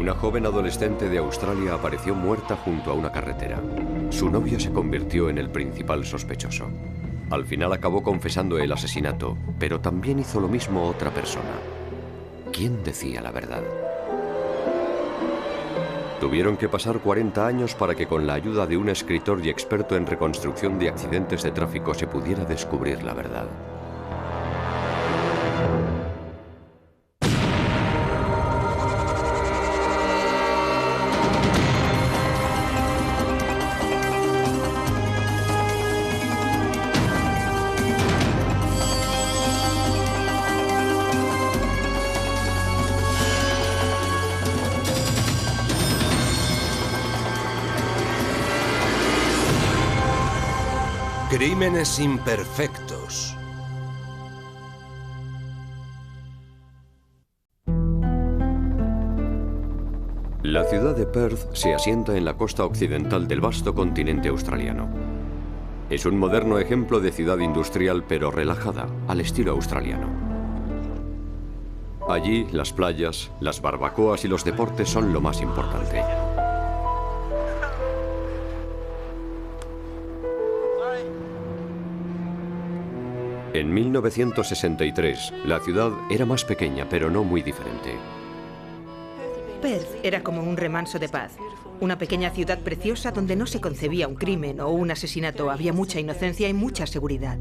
Una joven adolescente de Australia apareció muerta junto a una carretera. Su novio se convirtió en el principal sospechoso. Al final acabó confesando el asesinato, pero también hizo lo mismo otra persona. ¿Quién decía la verdad? Tuvieron que pasar 40 años para que con la ayuda de un escritor y experto en reconstrucción de accidentes de tráfico se pudiera descubrir la verdad. Crímenes imperfectos. La ciudad de Perth se asienta en la costa occidental del vasto continente australiano. Es un moderno ejemplo de ciudad industrial pero relajada, al estilo australiano. Allí, las playas, las barbacoas y los deportes son lo más importante. En 1963, la ciudad era más pequeña, pero no muy diferente. Perth era como un remanso de paz. Una pequeña ciudad preciosa donde no se concebía un crimen o un asesinato. Había mucha inocencia y mucha seguridad.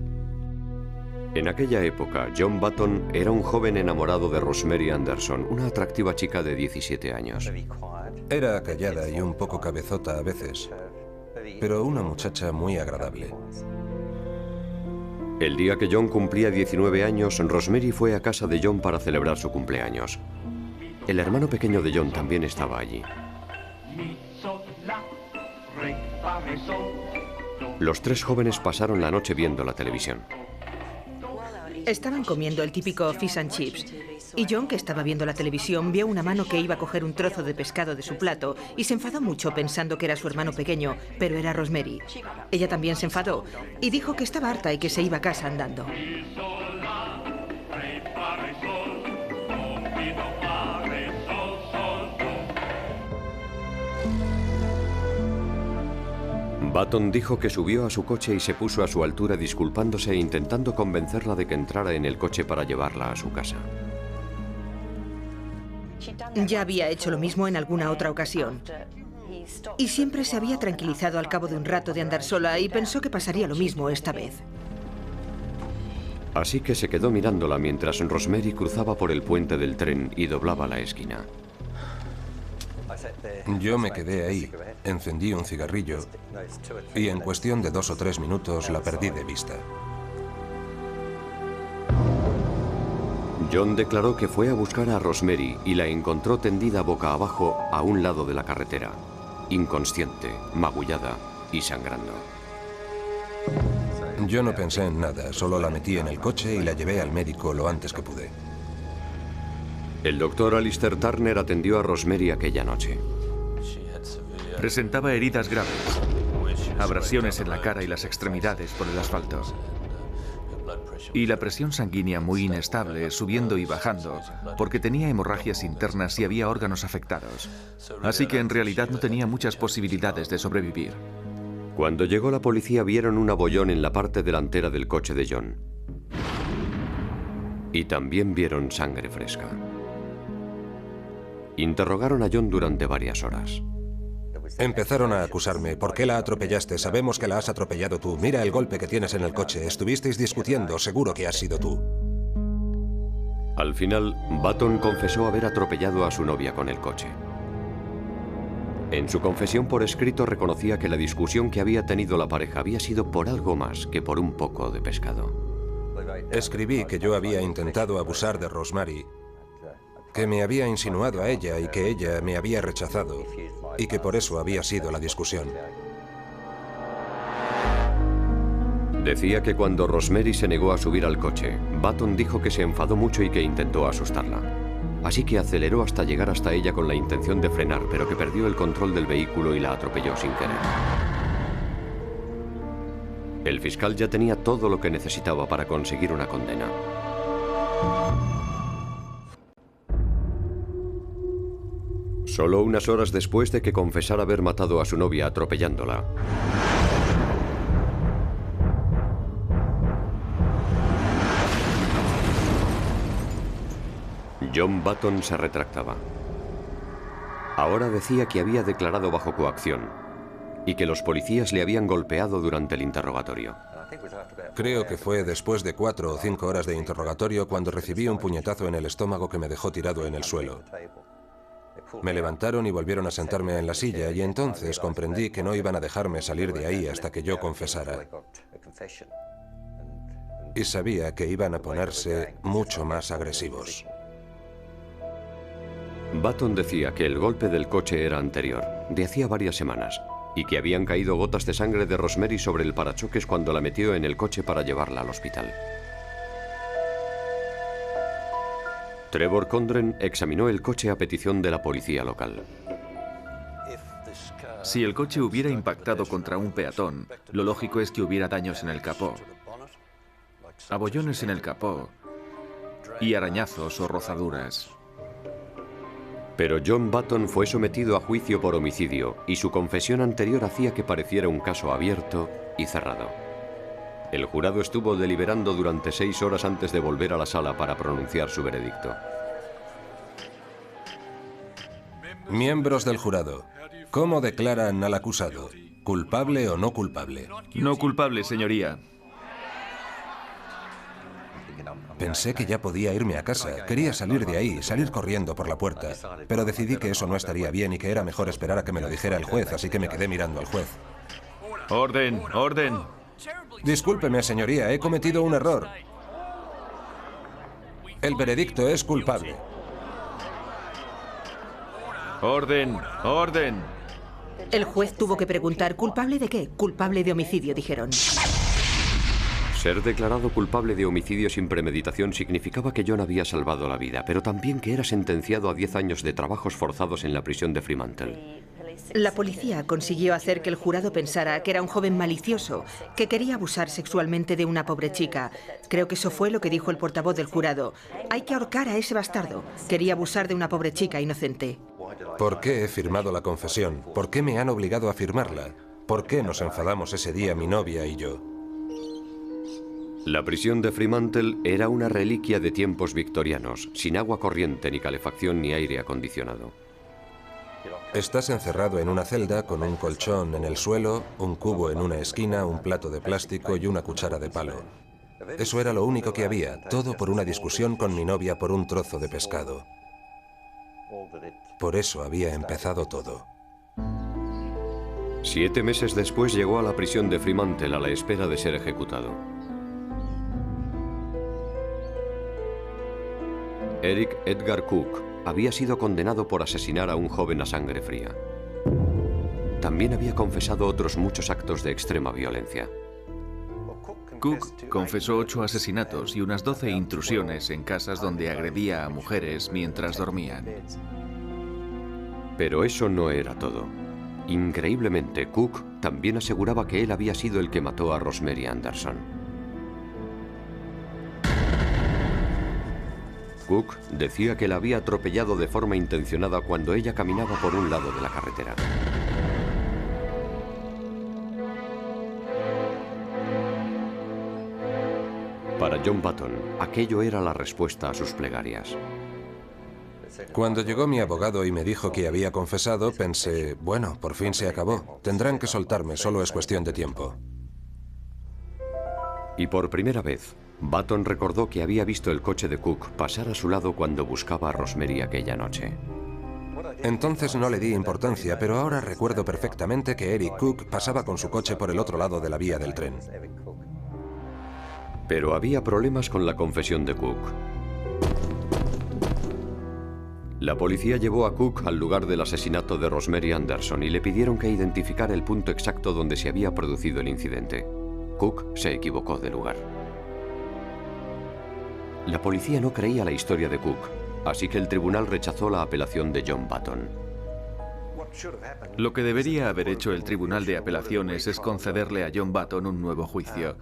En aquella época, John Button era un joven enamorado de Rosemary Anderson, una atractiva chica de 17 años. Era callada y un poco cabezota a veces, pero una muchacha muy agradable. El día que John cumplía 19 años, Rosemary fue a casa de John para celebrar su cumpleaños. El hermano pequeño de John también estaba allí. Los tres jóvenes pasaron la noche viendo la televisión. Estaban comiendo el típico fish and chips. Y John, que estaba viendo la televisión, vio una mano que iba a coger un trozo de pescado de su plato y se enfadó mucho pensando que era su hermano pequeño, pero era Rosemary. Ella también se enfadó y dijo que estaba harta y que se iba a casa andando. Button dijo que subió a su coche y se puso a su altura disculpándose e intentando convencerla de que entrara en el coche para llevarla a su casa. Ya había hecho lo mismo en alguna otra ocasión. Y siempre se había tranquilizado al cabo de un rato de andar sola y pensó que pasaría lo mismo esta vez. Así que se quedó mirándola mientras Rosemary cruzaba por el puente del tren y doblaba la esquina. Yo me quedé ahí, encendí un cigarrillo y en cuestión de 2 o 3 minutos la perdí de vista. John declaró que fue a buscar a Rosemary y la encontró tendida boca abajo a un lado de la carretera, inconsciente, magullada y sangrando. Yo no pensé en nada, solo la metí en el coche y la llevé al médico lo antes que pude. El doctor Alistair Turner atendió a Rosemary aquella noche. Presentaba heridas graves, abrasiones en la cara y las extremidades por el asfalto. Y la presión sanguínea muy inestable, subiendo y bajando, porque tenía hemorragias internas y había órganos afectados. Así que en realidad no tenía muchas posibilidades de sobrevivir. Cuando llegó la policía vieron un abollón en la parte delantera del coche de John. Y también vieron sangre fresca. Interrogaron a John durante varias horas. Empezaron a acusarme. ¿Por qué la atropellaste? Sabemos que la has atropellado tú. Mira el golpe que tienes en el coche. Estuvisteis discutiendo. Seguro que has sido tú. Al final, Button confesó haber atropellado a su novia con el coche. En su confesión por escrito reconocía que la discusión que había tenido la pareja había sido por algo más que por un poco de pescado. Escribí que yo había intentado abusar de Rosemary, que me había insinuado a ella y que ella me había rechazado y que por eso había sido la discusión. Decía que cuando Rosemary se negó a subir al coche, Button dijo que se enfadó mucho y que intentó asustarla. Así que aceleró hasta llegar hasta ella con la intención de frenar, pero que perdió el control del vehículo y la atropelló sin querer. El fiscal ya tenía todo lo que necesitaba para conseguir una condena. Solo unas horas después de que confesara haber matado a su novia atropellándola, John Button se retractaba. Ahora decía que había declarado bajo coacción y que los policías le habían golpeado durante el interrogatorio. Creo que fue después de 4 o 5 horas de interrogatorio cuando recibí un puñetazo en el estómago que me dejó tirado en el suelo. Me levantaron y volvieron a sentarme en la silla y entonces comprendí que no iban a dejarme salir de ahí hasta que yo confesara. Y sabía que iban a ponerse mucho más agresivos. Button decía que el golpe del coche era anterior, de hacía varias semanas, y que habían caído gotas de sangre de Rosemary sobre el parachoques cuando la metió en el coche para llevarla al hospital. Trevor Condren examinó el coche a petición de la policía local. Si el coche hubiera impactado contra un peatón, lo lógico es que hubiera daños en el capó, abollones en el capó y arañazos o rozaduras. Pero John Button fue sometido a juicio por homicidio y su confesión anterior hacía que pareciera un caso abierto y cerrado. El jurado estuvo deliberando durante 6 horas antes de volver a la sala para pronunciar su veredicto. Miembros del jurado, ¿cómo declaran al acusado? ¿Culpable o no culpable? No culpable, señoría. Pensé que ya podía irme a casa. Quería salir de ahí, salir corriendo por la puerta. Pero decidí que eso no estaría bien y que era mejor esperar a que me lo dijera el juez, así que me quedé mirando al juez. Orden, orden. Discúlpeme, señoría, he cometido un error. El veredicto es culpable. Orden, orden. El juez tuvo que preguntar, ¿culpable de qué? Culpable de homicidio, dijeron. Ser declarado culpable de homicidio sin premeditación significaba que John había salvado la vida, pero también que era sentenciado a 10 años de trabajos forzados en la prisión de Fremantle. La policía consiguió hacer que el jurado pensara que era un joven malicioso, que quería abusar sexualmente de una pobre chica. Creo que eso fue lo que dijo el portavoz del jurado. Hay que ahorcar a ese bastardo. Quería abusar de una pobre chica inocente. ¿Por qué he firmado la confesión? ¿Por qué me han obligado a firmarla? ¿Por qué nos enfadamos ese día mi novia y yo? La prisión de Fremantle era una reliquia de tiempos victorianos, sin agua corriente, ni calefacción, ni aire acondicionado. Estás encerrado en una celda con un colchón en el suelo, un cubo en una esquina, un plato de plástico y una cuchara de palo. Eso era lo único que había, todo por una discusión con mi novia por un trozo de pescado. Por eso había empezado todo. 7 meses después llegó a la prisión de Fremantle a la espera de ser ejecutado. Eric Edgar Cook había sido condenado por asesinar a un joven a sangre fría. También había confesado otros muchos actos de extrema violencia. Cook confesó 8 asesinatos y unas 12 intrusiones en casas donde agredía a mujeres mientras dormían. Pero eso no era todo. Increíblemente, Cook también aseguraba que él había sido el que mató a Rosemary Anderson. Cook decía que la había atropellado de forma intencionada cuando ella caminaba por un lado de la carretera. Para John Button, aquello era la respuesta a sus plegarias. Cuando llegó mi abogado y me dijo que había confesado, pensé, bueno, por fin se acabó. Tendrán que soltarme, solo es cuestión de tiempo. Y por primera vez, Button recordó que había visto el coche de Cook pasar a su lado cuando buscaba a Rosemary aquella noche. Entonces no le di importancia, pero ahora recuerdo perfectamente que Eric Cook pasaba con su coche por el otro lado de la vía del tren. Pero había problemas con la confesión de Cook. La policía llevó a Cook al lugar del asesinato de Rosemary Anderson y le pidieron que identificara el punto exacto donde se había producido el incidente. Cook se equivocó de lugar. La policía no creía la historia de Cook, así que el tribunal rechazó la apelación de John Button. Lo que debería haber hecho el Tribunal de Apelaciones es concederle a John Button un nuevo juicio,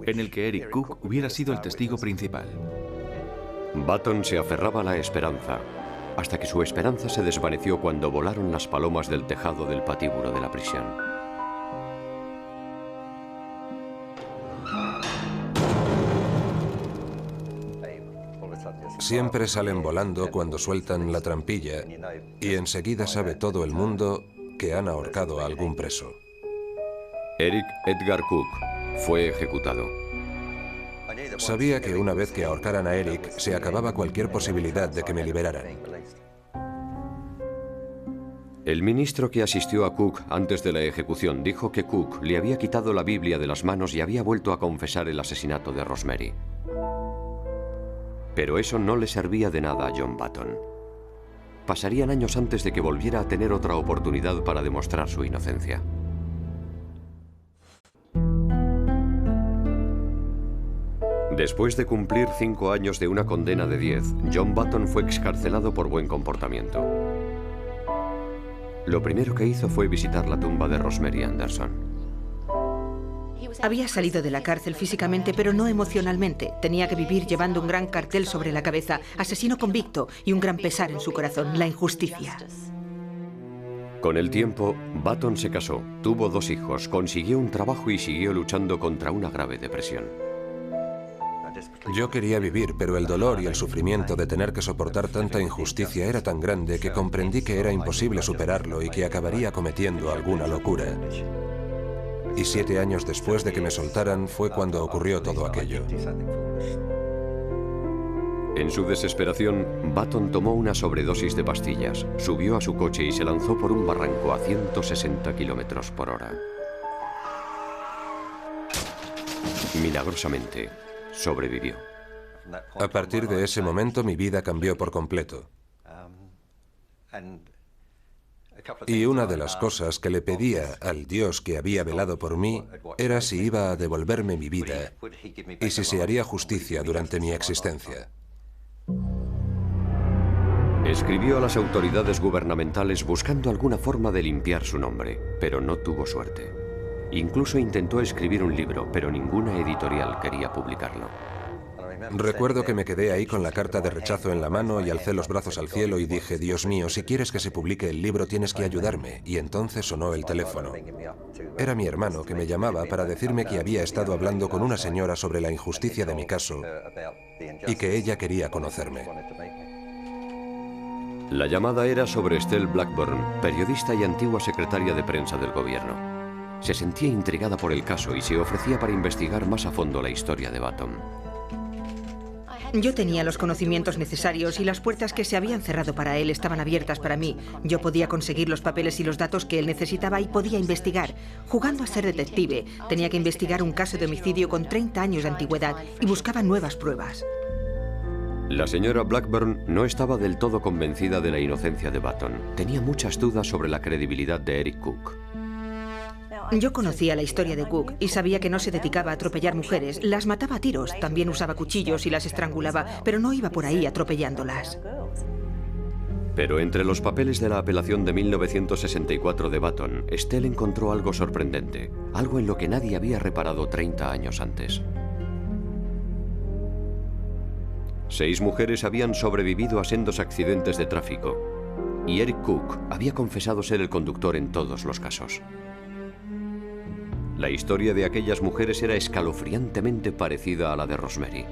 en el que Eric Cook hubiera sido el testigo principal. Button se aferraba a la esperanza hasta que su esperanza se desvaneció cuando volaron las palomas del tejado del patíbulo de la prisión. Siempre salen volando cuando sueltan la trampilla y enseguida sabe todo el mundo que han ahorcado a algún preso. Eric Edgar Cook fue ejecutado. Sabía que una vez que ahorcaran a Eric, se acababa cualquier posibilidad de que me liberaran. El ministro que asistió a Cook antes de la ejecución dijo que Cook le había quitado la Biblia de las manos y había vuelto a confesar el asesinato de Rosemary. Pero eso no le servía de nada a John Button. Pasarían años antes de que volviera a tener otra oportunidad para demostrar su inocencia. Después de cumplir 5 años de una condena de 10, John Button fue excarcelado por buen comportamiento. Lo primero que hizo fue visitar la tumba de Rosemary Anderson. Había salido de la cárcel físicamente, pero no emocionalmente. Tenía que vivir llevando un gran cartel sobre la cabeza, asesino convicto, y un gran pesar en su corazón, la injusticia. Con el tiempo, Button se casó, tuvo 2 hijos, consiguió un trabajo y siguió luchando contra una grave depresión. Yo quería vivir, pero el dolor y el sufrimiento de tener que soportar tanta injusticia era tan grande que comprendí que era imposible superarlo y que acabaría cometiendo alguna locura. Y 7 años después de que me soltaran fue cuando ocurrió todo aquello. En su desesperación, Button tomó una sobredosis de pastillas, subió a su coche y se lanzó por un barranco a 160 kilómetros por hora. Milagrosamente, sobrevivió. A partir de ese momento mi vida cambió por completo. Y una de las cosas que le pedía al Dios que había velado por mí era si iba a devolverme mi vida y si se haría justicia durante mi existencia. Escribió a las autoridades gubernamentales buscando alguna forma de limpiar su nombre, pero no tuvo suerte. Incluso intentó escribir un libro, pero ninguna editorial quería publicarlo. Recuerdo que me quedé ahí con la carta de rechazo en la mano y alcé los brazos al cielo y dije, Dios mío, si quieres que se publique el libro tienes que ayudarme. Y entonces sonó el teléfono. Era mi hermano que me llamaba para decirme que había estado hablando con una señora sobre la injusticia de mi caso y que ella quería conocerme. La llamada era sobre Estelle Blackburn, periodista y antigua secretaria de prensa del gobierno. Se sentía intrigada por el caso y se ofrecía para investigar más a fondo la historia de Button. Yo tenía los conocimientos necesarios y las puertas que se habían cerrado para él estaban abiertas para mí. Yo podía conseguir los papeles y los datos que él necesitaba y podía investigar. Jugando a ser detective, tenía que investigar un caso de homicidio con 30 años de antigüedad y buscaba nuevas pruebas. La señora Blackburn no estaba del todo convencida de la inocencia de Button. Tenía muchas dudas sobre la credibilidad de Eric Cook. Yo conocía la historia de Cook y sabía que no se dedicaba a atropellar mujeres, las mataba a tiros, también usaba cuchillos y las estrangulaba, pero no iba por ahí atropellándolas. Pero entre los papeles de la apelación de 1964 de Button, Estelle encontró algo sorprendente, algo en lo que nadie había reparado 30 años antes. 6 mujeres habían sobrevivido a sendos accidentes de tráfico, y Eric Cook había confesado ser el conductor en todos los casos. La historia de aquellas mujeres era escalofriantemente parecida a la de Rosemary.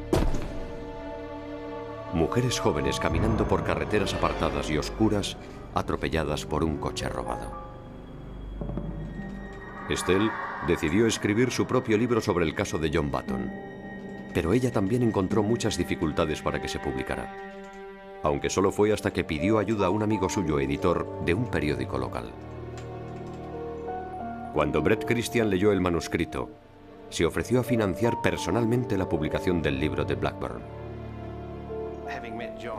Mujeres jóvenes caminando por carreteras apartadas y oscuras, atropelladas por un coche robado. Estelle decidió escribir su propio libro sobre el caso de John Button, pero ella también encontró muchas dificultades para que se publicara, aunque solo fue hasta que pidió ayuda a un amigo suyo, editor de un periódico local. Cuando Bret Christian leyó el manuscrito, se ofreció a financiar personalmente la publicación del libro de Blackburn.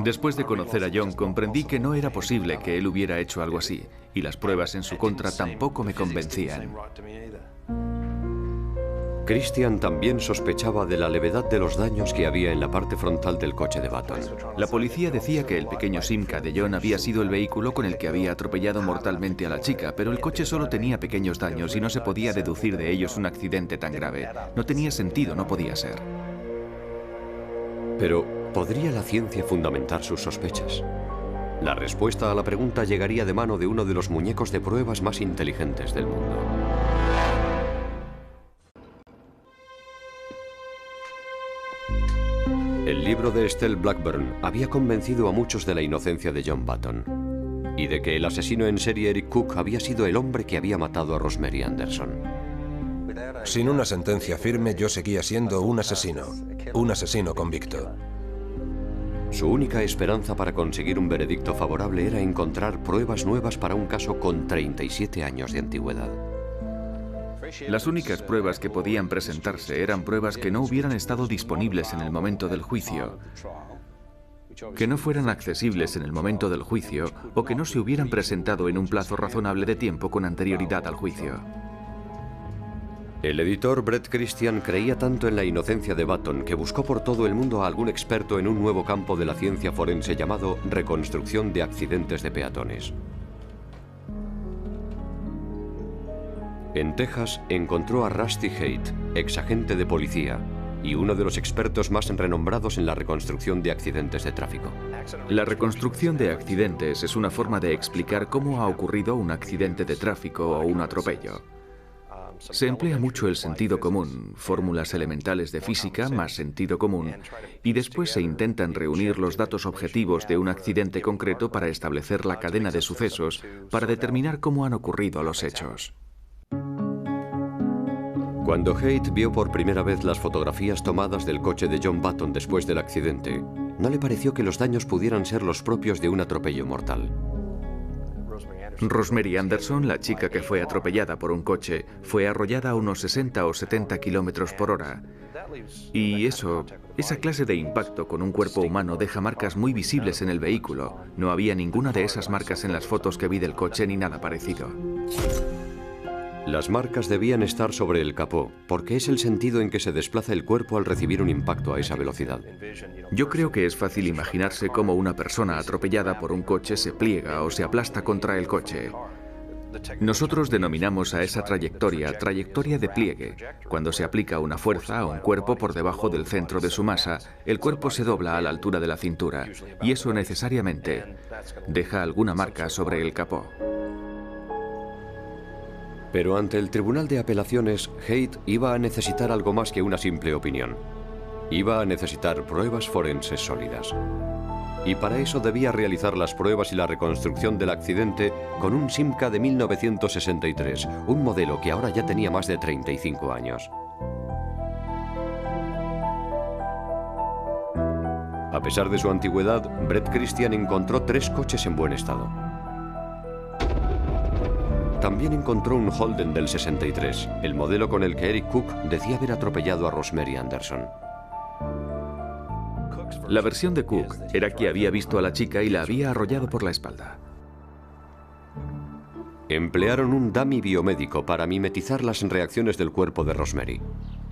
Después de conocer a John, comprendí que no era posible que él hubiera hecho algo así, y las pruebas en su contra tampoco me convencían. Christian también sospechaba de la levedad de los daños que había en la parte frontal del coche de Button. La policía decía que el pequeño Simca de John había sido el vehículo con el que había atropellado mortalmente a la chica, pero el coche solo tenía pequeños daños y no se podía deducir de ellos un accidente tan grave. No tenía sentido, no podía ser. Pero, ¿podría la ciencia fundamentar sus sospechas? La respuesta a la pregunta llegaría de mano de uno de los muñecos de pruebas más inteligentes del mundo. El libro de Estelle Blackburn había convencido a muchos de la inocencia de John Button y de que el asesino en serie Eric Cook había sido el hombre que había matado a Rosemary Anderson. Sin una sentencia firme, yo seguía siendo un asesino convicto. Su única esperanza para conseguir un veredicto favorable era encontrar pruebas nuevas para un caso con 37 años de antigüedad. Las únicas pruebas que podían presentarse eran pruebas que no hubieran estado disponibles en el momento del juicio, que no fueran accesibles en el momento del juicio o que no se hubieran presentado en un plazo razonable de tiempo con anterioridad al juicio. El editor Bret Christian creía tanto en la inocencia de Button que buscó por todo el mundo a algún experto en un nuevo campo de la ciencia forense llamado reconstrucción de accidentes de peatones. En Texas encontró a Rusty Haight, exagente de policía y uno de los expertos más renombrados en la reconstrucción de accidentes de tráfico. La reconstrucción de accidentes es una forma de explicar cómo ha ocurrido un accidente de tráfico o un atropello. Se emplea mucho el sentido común, fórmulas elementales de física más sentido común, y después se intentan reunir los datos objetivos de un accidente concreto para establecer la cadena de sucesos para determinar cómo han ocurrido los hechos. Cuando Haight vio por primera vez las fotografías tomadas del coche de John Button después del accidente, no le pareció que los daños pudieran ser los propios de un atropello mortal. Rosemary Anderson, la chica que fue atropellada por un coche, fue arrollada a unos 60 o 70 kilómetros por hora. Y esa clase de impacto con un cuerpo humano deja marcas muy visibles en el vehículo. No había ninguna de esas marcas en las fotos que vi del coche ni nada parecido. Las marcas debían estar sobre el capó, porque es el sentido en que se desplaza el cuerpo al recibir un impacto a esa velocidad. Yo creo que es fácil imaginarse cómo una persona atropellada por un coche se pliega o se aplasta contra el coche. Nosotros denominamos a esa trayectoria de pliegue. Cuando se aplica una fuerza a un cuerpo por debajo del centro de su masa, el cuerpo se dobla a la altura de la cintura, y eso necesariamente deja alguna marca sobre el capó. Pero ante el Tribunal de Apelaciones, Haight iba a necesitar algo más que una simple opinión. Iba a necesitar pruebas forenses sólidas. Y para eso debía realizar las pruebas y la reconstrucción del accidente con un Simca de 1963, un modelo que ahora ya tenía más de 35 años. A pesar de su antigüedad, Bret Christian encontró 3 coches en buen estado. También encontró un Holden del 63, el modelo con el que Eric Cook decía haber atropellado a Rosemary Anderson. La versión de Cook era que había visto a la chica y la había arrollado por la espalda. Emplearon un dummy biomédico para mimetizar las reacciones del cuerpo de Rosemary.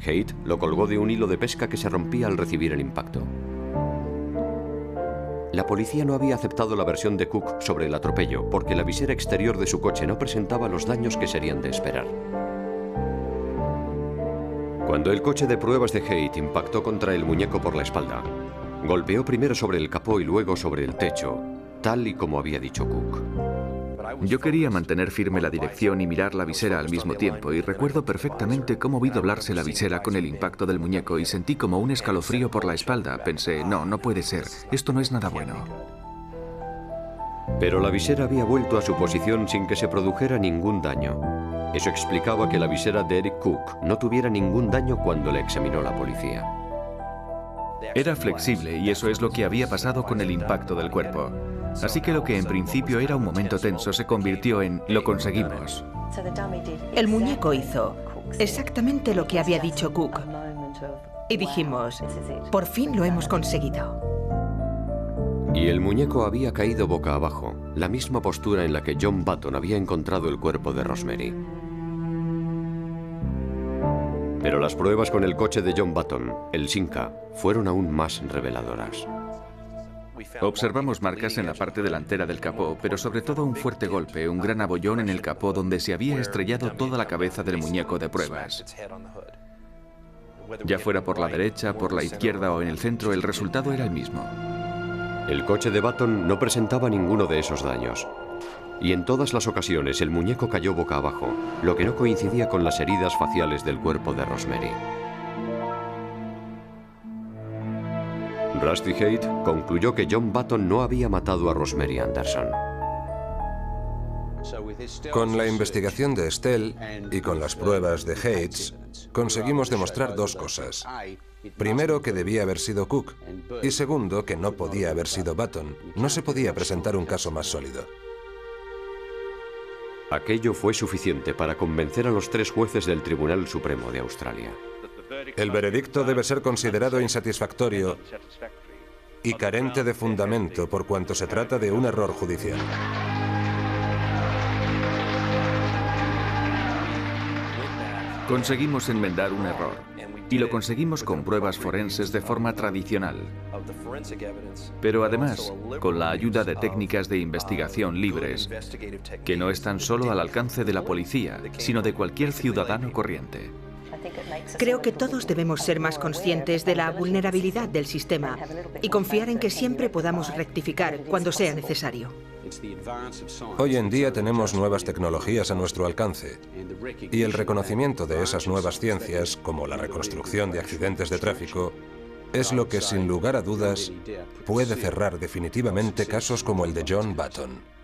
Haight lo colgó de un hilo de pesca que se rompía al recibir el impacto. La policía no había aceptado la versión de Cook sobre el atropello porque la visera exterior de su coche no presentaba los daños que serían de esperar. Cuando el coche de pruebas de Haight impactó contra el muñeco por la espalda, golpeó primero sobre el capó y luego sobre el techo, tal y como había dicho Cook. Yo quería mantener firme la dirección y mirar la visera al mismo tiempo, y recuerdo perfectamente cómo vi doblarse la visera con el impacto del muñeco y sentí como un escalofrío por la espalda. Pensé, no puede ser, esto no es nada bueno. Pero la visera había vuelto a su posición sin que se produjera ningún daño. Eso explicaba que la visera de Eric Cook no tuviera ningún daño cuando la examinó la policía. Era flexible y eso es lo que había pasado con el impacto del cuerpo. Así que lo que en principio era un momento tenso se convirtió en lo conseguimos. El muñeco hizo exactamente lo que había dicho Cook. Y dijimos, por fin lo hemos conseguido. Y el muñeco había caído boca abajo, la misma postura en la que John Button había encontrado el cuerpo de Rosemary. Pero las pruebas con el coche de John Button, el Simca, fueron aún más reveladoras. Observamos marcas en la parte delantera del capó, pero sobre todo un fuerte golpe, un gran abollón en el capó donde se había estrellado toda la cabeza del muñeco de pruebas. Ya fuera por la derecha, por la izquierda o en el centro, el resultado era el mismo. El coche de Button no presentaba ninguno de esos daños. Y en todas las ocasiones el muñeco cayó boca abajo, lo que no coincidía con las heridas faciales del cuerpo de Rosemary. Rusty Haight concluyó que John Button no había matado a Rosemary Anderson. Con la investigación de Estelle y con las pruebas de Hayes, conseguimos demostrar dos cosas. Primero, que debía haber sido Cook, y segundo, que no podía haber sido Button. No se podía presentar un caso más sólido. Aquello fue suficiente para convencer a los 3 jueces del Tribunal Supremo de Australia. El veredicto debe ser considerado insatisfactorio y carente de fundamento por cuanto se trata de un error judicial. Conseguimos enmendar un error, y lo conseguimos con pruebas forenses de forma tradicional. Pero además, con la ayuda de técnicas de investigación libres, que no están solo al alcance de la policía, sino de cualquier ciudadano corriente. Creo que todos debemos ser más conscientes de la vulnerabilidad del sistema y confiar en que siempre podamos rectificar cuando sea necesario. Hoy en día tenemos nuevas tecnologías a nuestro alcance y el reconocimiento de esas nuevas ciencias, como la reconstrucción de accidentes de tráfico, es lo que sin lugar a dudas puede cerrar definitivamente casos como el de John Button.